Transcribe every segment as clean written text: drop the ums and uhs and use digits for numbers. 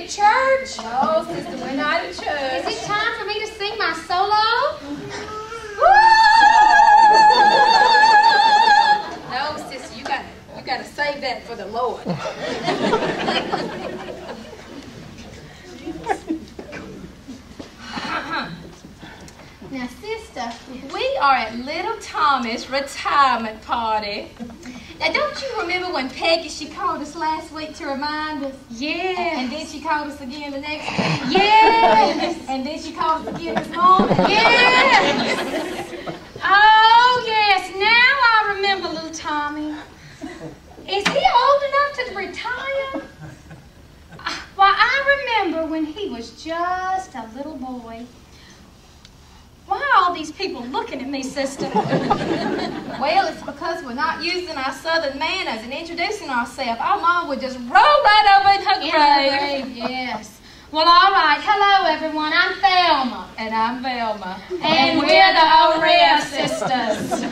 at church? No, sister, we're not at church. Is it time for me to sing my solo? No, sister, you gotta save that for the Lord. Now, sister, we are at little Tommy's retirement party. Now, don't you remember when Peggy, she called us last week to remind us? Yes. And then she called us again the next week? Yes. And then she called us again this morning? Yes. Oh, yes. Now I remember little Tommy. Is he old enough to retire? Well, I remember when he was just a little boy. Why are all these people looking at me, sister? Well, it's because we're not using our southern manners and introducing ourselves. Our mom would just roll right over in her grave. Yes. Well, all right. Hello, everyone. I'm Thelma. And I'm Velma. And we're the O'Rea sisters.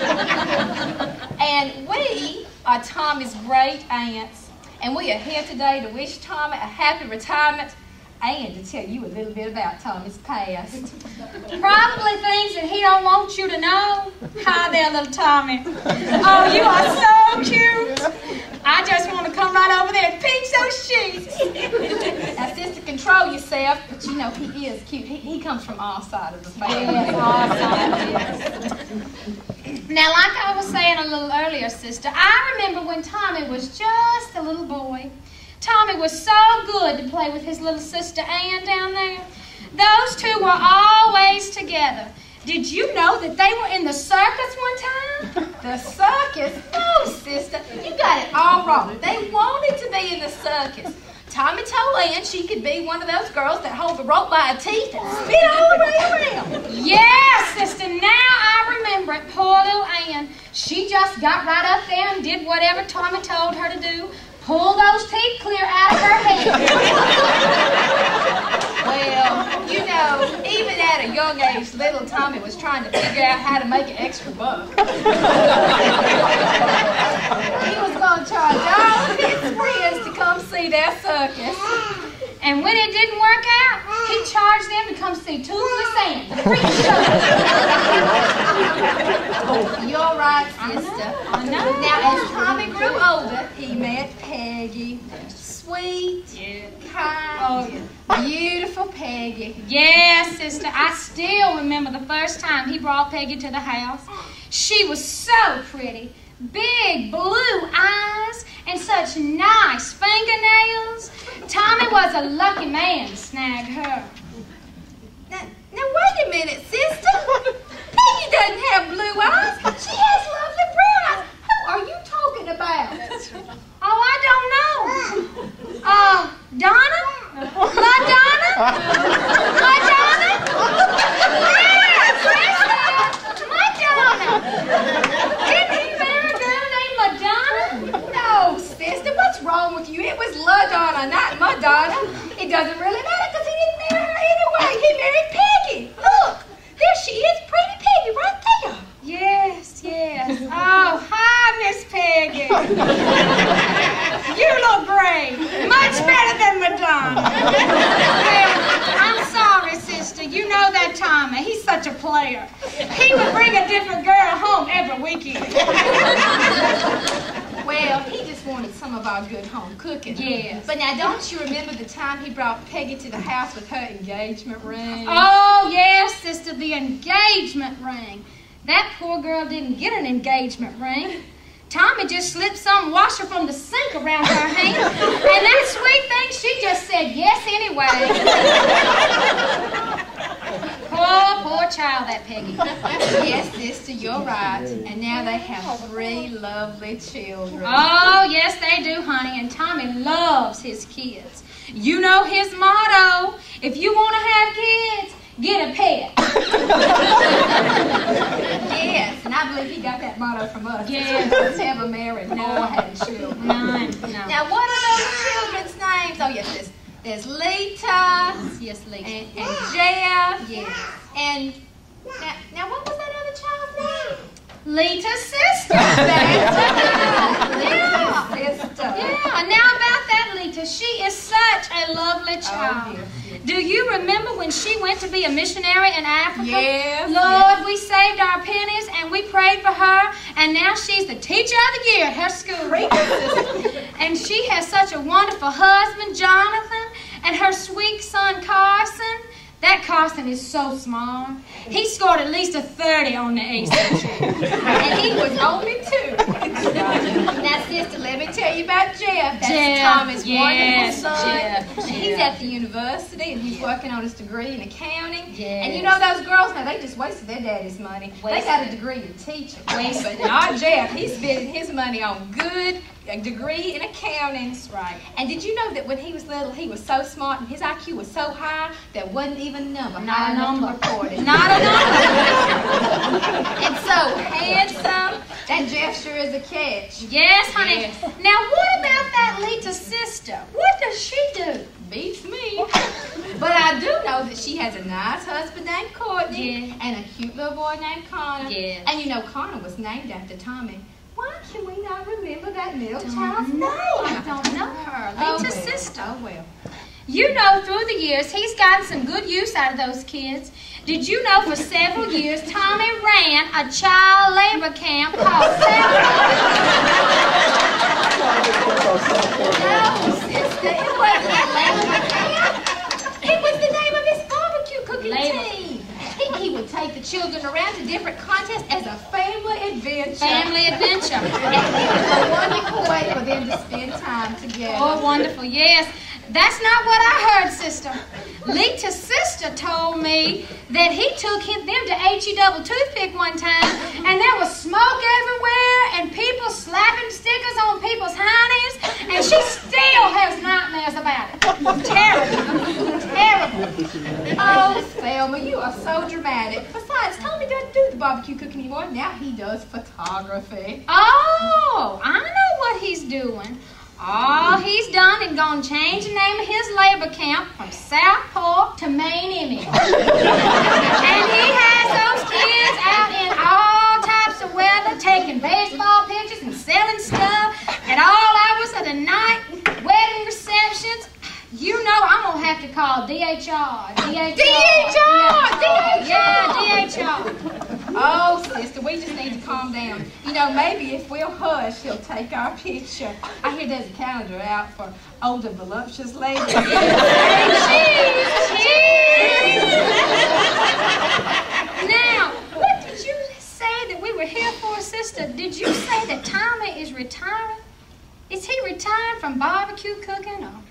And we are Tommy's great aunts. And we are here today to wish Tommy a happy retirement and to tell you a little bit about Tommy's past. Probably things that he don't want you to know. Hi there, little Tommy. Oh, you are so cute. I just want to come right over there and pinch those cheeks. Now, sister, control yourself, but you know he is cute. He comes from our side of the family. Yes, our side, yes. Now, like I was saying a little earlier, sister, I remember when Tommy was just a little boy. Tommy was so good to play with his little sister Ann down there. Those two were always together. Did you know that they were in the circus one time? The circus? No, sister. You got it all wrong. They wanted to be in the circus. Tommy told Ann she could be one of those girls that hold the rope by her teeth and spin all the way around. Yes, sister. Now I remember it. Poor little Ann. She just got right up there and did whatever Tommy told her to do. Pull those teeth clear out of her head. Well, you know, even at a young age, little Tommy was trying to figure out how to make an extra buck. He was going to charge all of his friends to come see their circus. And when it didn't work out, he charged them to come see Toothless Ann, the freak show. You're right, sister. I know. Now, as Tommy grew older, he met Peggy. Sweet, kind, beautiful Peggy. Yes, sister. I still remember the first time he brought Peggy to the house. She was so pretty. Big blue eyes and such nice fingernails. Tommy was a lucky man to snag her. Now wait a minute, sister. Peggy doesn't have blue eyes. She has lovely brown eyes. Who are you talking about? Oh, I don't know. Donna? La Donna? La Donna? Yes, Madonna. Didn't he marry a girl named Madonna? No, sister, what's wrong with you? It was LaDonna, not Madonna. It doesn't really matter because he didn't marry her anyway. He married Peggy. Look, there she is, pretty Peggy, right there. Yes, yes. Oh, hi, Miss Peggy. You look great. Much better than Madonna. Well, I'm sorry, sister. You know that Tommy. He's such a player. He would bring a different girl home every weekend. Well, he just wanted some of our good home cooking. Yes. But now, don't you remember the time he brought Peggy to the house with her engagement ring? Oh, yes, sister, the engagement ring. That poor girl didn't get an engagement ring. Tommy just slipped some washer from the sink around her hand, and that sweet thing, she just said yes anyway. Poor child, that Peggy. Yes, sister, you're right. And now they have 3 lovely children. Oh, yes, they do, honey, and Tommy loves his kids. You know his motto, if you want to have kids, get a pet. Yes, and I believe he got that motto from us. Yes. Let's have a married nor had children. No. Now, what are those children's names? Oh, yes, there's Lita. Yes, Lita. And Jeff. Yes. And now, what was that other child's name? Lita's sister. That's right. Lita's sister. Yeah, now about that Lita, she is such a lovely child. Do you remember when she went to be a missionary in Africa? Yes. Lord, we saved our pennies and we prayed for her, and now she's the teacher of the year at her school. And she has such a wonderful husband, Jonathan, and her sweet son, Carson. That Carson is so smart. He scored at least a 30 on the ACT. And he was only 2. Now, sister, let me tell you about Jeff. That's Tommy's wonderful son. Jeff. He's at the university, and he's working on his degree in accounting. Yes. And you know those girls, now, they just wasted their daddy's money. They got a degree in teaching. But not Jeff. He's spending his money on a degree in accounting. That's right. And did you know that when he was little, he was so smart and his IQ was so high that wasn't even a number. Not a number. Recorded. Not a number. And so handsome. That Jeff sure is a catch. Yes, honey. Yes. Now, what about that Lita sister? What does she do? Beats me. But I do know that she has a nice husband named Courtney and a cute little boy named Connor. Yes. And you know Connor was named after Tommy. Why can we not remember that little child's name? I don't know her. Lita's sister. Oh, well. You know, through the years, he's gotten some good use out of those kids. Did you know for several years, Tommy ran a child labor camp called No, sister, it wasn't a labor camp. It was the name of his barbecue cooking team. He would take the children around to different contests as a family adventure. Family adventure. And it was a wonderful way for them to spend time together. Oh, wonderful, yes. That's not what I heard, sister. Lita's sister told me that he took them to H-E double toothpick one time, and there was smoke everywhere, and people slapping stickers on people's hiney's, and she still has nightmares about it. Terrible. Terrible. Oh, Thelma, you are so dramatic. Besides, Tommy doesn't do the barbecue cooking anymore. Now he does photography. Oh, I know what he's doing. All he's done and gone change the name of his labor camp from South Park to Main Image. And he has those kids out in all types of weather, taking baseball pictures and selling stuff at all hours of the night, wedding receptions. You know I'm going to have to call DHR. Yeah, DHR. Oh, sister, we just need to calm down. You know, maybe if we'll hush, he'll take our picture. I hear there's a calendar out for older, voluptuous ladies. Cheese! Now, what did you say that we were here for, sister? Did you say that Tommy is retiring? Is he retiring from barbecue cooking or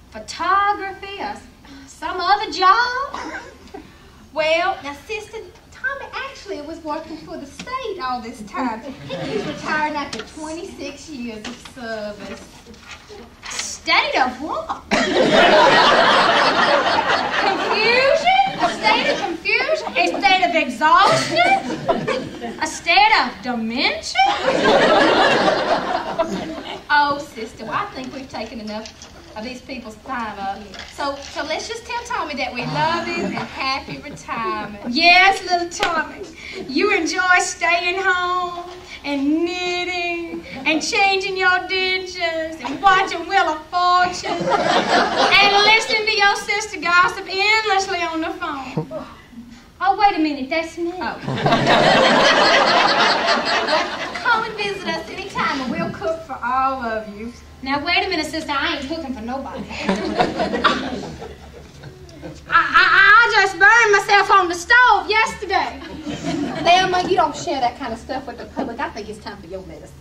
photography or some other job? Well, now, sister, Tommy actually was working for the state all this time. He's retiring after 26 years of service. State of what? Confusion? A state of confusion? A state of exhaustion? A state of dementia? Oh, sister, well, I think we've taken enough of these people's time up. So let's just tell Tommy that we love him and happy retirement. Yes, little Tommy. You enjoy staying home and knitting and changing your dentures and watching Wheel of Fortune and listening to your sister gossip endlessly on the phone. Oh, wait a minute, that's me. Oh. Come and visit us anytime and we'll cook for all of you. Now, wait a minute, sister. I ain't cooking for nobody. I just burned myself on the stove yesterday. Thelma, you don't share that kind of stuff with the public. I think it's time for your medicine.